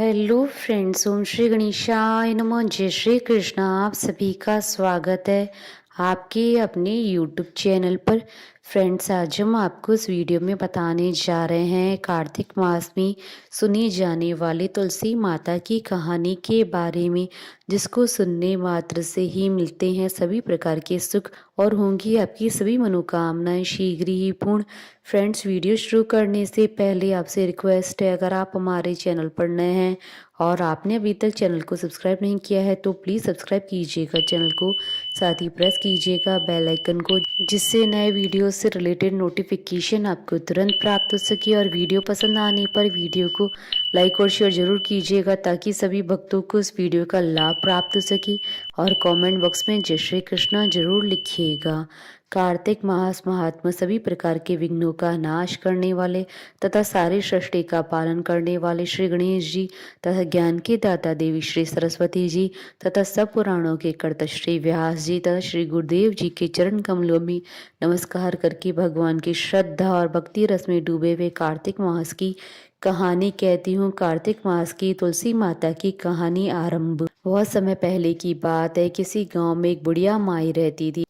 Hello friends, ओम श्री गणेशाय नमः। जय श्री कृष्णा। आप सभी का स्वागत है आपके अपने यूट्यूब चैनल पर। फ्रेंड्स, आज हम आपको इस वीडियो में बताने जा रहे हैं कार्तिक मास में सुनी जाने वाली तुलसी माता की कहानी के बारे में, जिसको सुनने मात्र से ही मिलते हैं सभी प्रकार के सुख और होंगी आपकी सभी मनोकामनाएं शीघ्र ही पूर्ण। फ्रेंड्स, वीडियो शुरू करने से पहले आपसे रिक्वेस्ट है, अगर आप हमारे चैनल पर नए हैं और आपने अभी तक चैनल को सब्सक्राइब नहीं किया है तो प्लीज़ सब्सक्राइब कीजिएगा चैनल को, साथ ही प्रेस कीजिएगा बेल आइकन को, जिससे नए वीडियो से रिलेटेड नोटिफिकेशन आपको तुरंत प्राप्त हो सके। और वीडियो पसंद आने पर वीडियो को लाइक और शेयर जरूर कीजिएगा ताकि सभी भक्तों को इस वीडियो का लाभ प्राप्त हो सके। और कमेंट बॉक्स में जय श्री कृष्णा जरूर लिखिएगा। कार्तिक मास महात्मा सभी प्रकार के विघ्नों का नाश करने वाले तथा सारी सृष्टि का पालन करने वाले श्री गणेश जी तथा ज्ञान के दाता देवी श्री सरस्वती जी तथा सब पुराणों के कर्ता श्री व्यास जी तथा श्री गुरुदेव जी के चरण कमलों में नमस्कार करके भगवान की श्रद्धा और भक्ति रस में डूबे हुए कार्तिक मास की कहानी कहती हूँ। कार्तिक मास की तुलसी माता की कहानी आरंभ। बहुत समय पहले की बात है, किसी गांव में एक बुढ़िया माई रहती थी।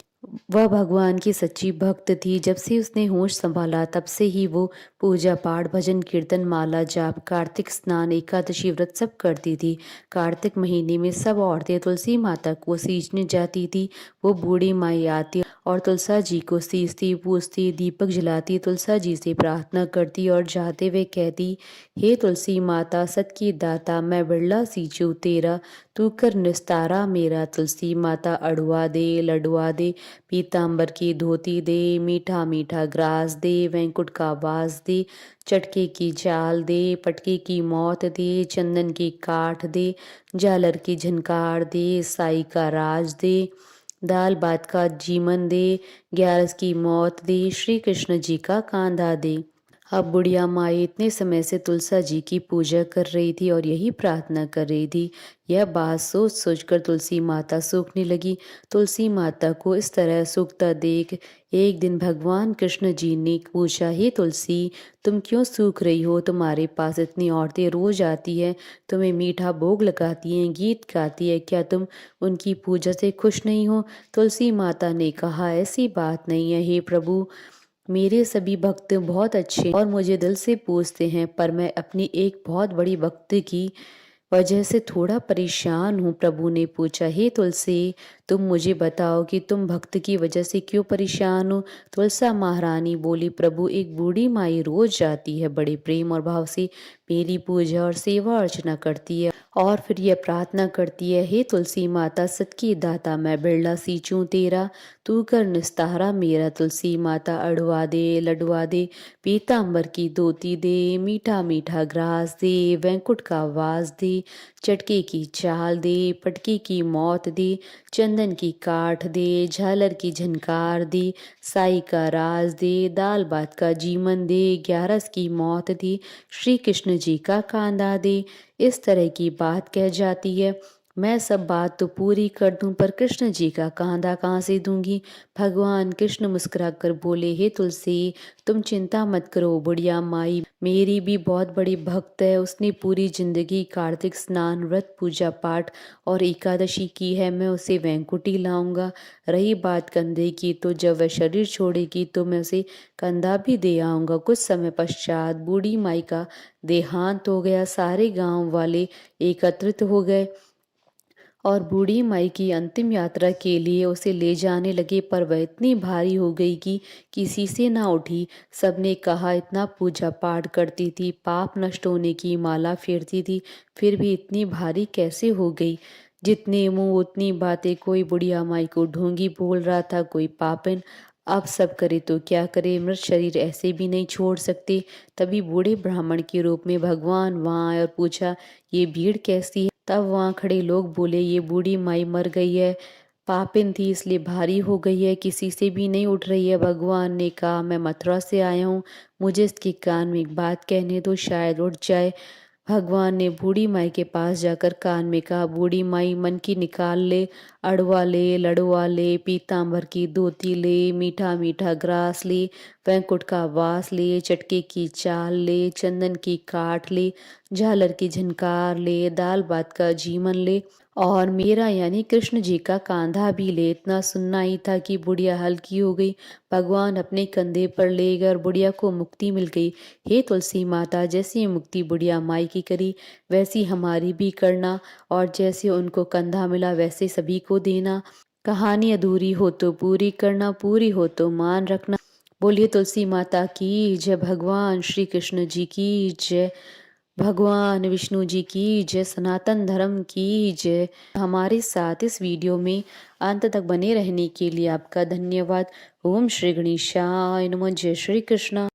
वह भगवान की सच्ची भक्त थी। जब से उसने होश संभाला तब से ही वो पूजा पाठ भजन कीर्तन माला जाप कार्तिक स्नान एकादशी व्रत सब करती थी। कार्तिक महीने में सब औरतें तुलसी माता को सींचने जाती थी। वो बूढ़ी माई आती और तुलसा जी को सींचती पूजती, दीपक जलाती, तुलसा जी से प्रार्थना करती और जाते हुए कहती, हे तुलसी माता सत की दाता, मैं बिरला सींचू तेरा, तू कर निस्तारा मेरा। तुलसी माता अड़ुआ दे लडुआ दे, पीतांबर की धोती दे, मीठा मीठा ग्रास दे, वैंकुट का वास दे, चटके की चाल दे, पटके की मौत दे, चंदन की काठ दे, झालर की झनकार दे, साई का राज दे, दाल भात का जीवन दे, ग्यारस की मौत दे, श्री कृष्ण जी का कांधा दे। अब बुढ़िया माई इतने समय से तुलसा जी की पूजा कर रही थी और यही प्रार्थना कर रही थी। यह बात सोच सोचकर तुलसी माता सूखने लगी। तुलसी माता को इस तरह सूखता देख एक दिन भगवान कृष्ण जी ने पूछा, हे तुलसी, तुम क्यों सूख रही हो? तुम्हारे पास इतनी औरतें रोज आती हैं, तुम्हें मीठा भोग लगाती हैं, गीत गाती है, क्या तुम उनकी पूजा से खुश नहीं हो? तुलसी माता ने कहा, ऐसी बात नहीं है हे प्रभु, मेरे सभी भक्त बहुत अच्छे और मुझे दिल से पूजते हैं, पर मैं अपनी एक बहुत बड़ी भक्त की वजह से थोड़ा परेशान हूँ। प्रभु ने पूछा, हे तुलसी, तुम मुझे बताओ कि तुम भक्त की वजह से क्यों परेशान हो? तुलसा महारानी बोली, प्रभु, एक बूढ़ी माई रोज जाती है, बड़े प्रेम और भाव से मेरी पूजा और सेवा अर्चना करती है और फिर यह प्रार्थना करती है, हे तुलसी माता सत की दाता, मैं बिरला सींचूं तेरा, तू कर निस्तारा मेरा। तुलसी माता अड़ुआ दे लडुआ दे, पीतांबर की धोती दे, मीठा मीठा ग्रास दे, वैंकुट का वास दे, चटके की चाल दे, पटके की मौत दे, चंदन की काठ दे, झालर की झनकार दे, साई का राज दे, दाल भात का जीवन दे, ग्यारस की मौत दे, श्री कृष्ण जी का कांधा दे। इस तरह की बात कह जाती है। मैं सब बात तो पूरी कर दूं, पर कृष्ण जी का कांधा कहाँ से दूंगी? भगवान कृष्ण मुस्कुराकर बोले, हे तुलसी, तुम चिंता मत करो, बुढ़िया माई मेरी भी बहुत बड़ी भक्त है। उसने पूरी जिंदगी कार्तिक स्नान व्रत पूजा पाठ और एकादशी की है। मैं उसे वैंकुटी लाऊंगा। रही बात कंधे की, तो जब वह शरीर छोड़ेगी तो मैं उसे कंधा भी दे आऊंगा। कुछ समय पश्चात बूढ़ी माई का देहांत हो गया। सारे गांव वाले एकत्रित हो गए और बूढ़ी माई की अंतिम यात्रा के लिए उसे ले जाने लगे, पर वह इतनी भारी हो गई कि किसी से ना उठी। सबने कहा, इतना पूजा पाठ करती थी, पाप नष्ट होने की माला फेरती थी, फिर भी इतनी भारी कैसे हो गई? जितने मुंह उतनी बातें। कोई बुढ़िया माई को ढोंगी बोल रहा था, कोई पापिन। अब सब करे तो क्या करे, मृत शरीर ऐसे भी नहीं छोड़ सकते। तभी बूढ़े ब्राह्मण के रूप में भगवान वहां आए और पूछा, ये भीड़ कैसी है? तब वहां खड़े लोग बोले, ये बूढ़ी माई मर गई है, पापिन थी इसलिए भारी हो गई है, किसी से भी नहीं उठ रही है। भगवान ने कहा, मैं मथुरा से आया हूँ, मुझे इसके कान में एक बात कहने दो, शायद उठ जाए। भगवान ने बूढ़ी माई के पास जाकर कान में कहा, बूढ़ी माई, मन की निकाल ले, अड़वा ले लड़वा ले, पीतांबर की धोती ले, मीठा मीठा ग्रास ले, वैकुंठ का वास ले, चटके की चाल ले, चंदन की काठ ले, झालर की झनकार ले, दाल भात का जीवन ले और मेरा यानी कृष्ण जी का कांधा भी ले। इतना सुनना ही था कि बुढ़िया हल्की हो गई। भगवान अपने कंधे पर ले गए और बुढ़िया को मुक्ति मिल गई। हे तुलसी माता, जैसी मुक्ति बुढ़िया माई की करी वैसी हमारी भी करना, और जैसे उनको कंधा मिला वैसे सभी को देना। कहानी अधूरी हो तो पूरी करना, पूरी हो तो मान रखना। बोलिए तुलसी माता की जय, भगवान श्री कृष्ण जी की जय, भगवान विष्णु जी की जय, सनातन धर्म की जय। हमारे साथ इस वीडियो में अंत तक बने रहने के लिए आपका धन्यवाद। ओम श्री गणेशाय नमः। जय श्री कृष्ण।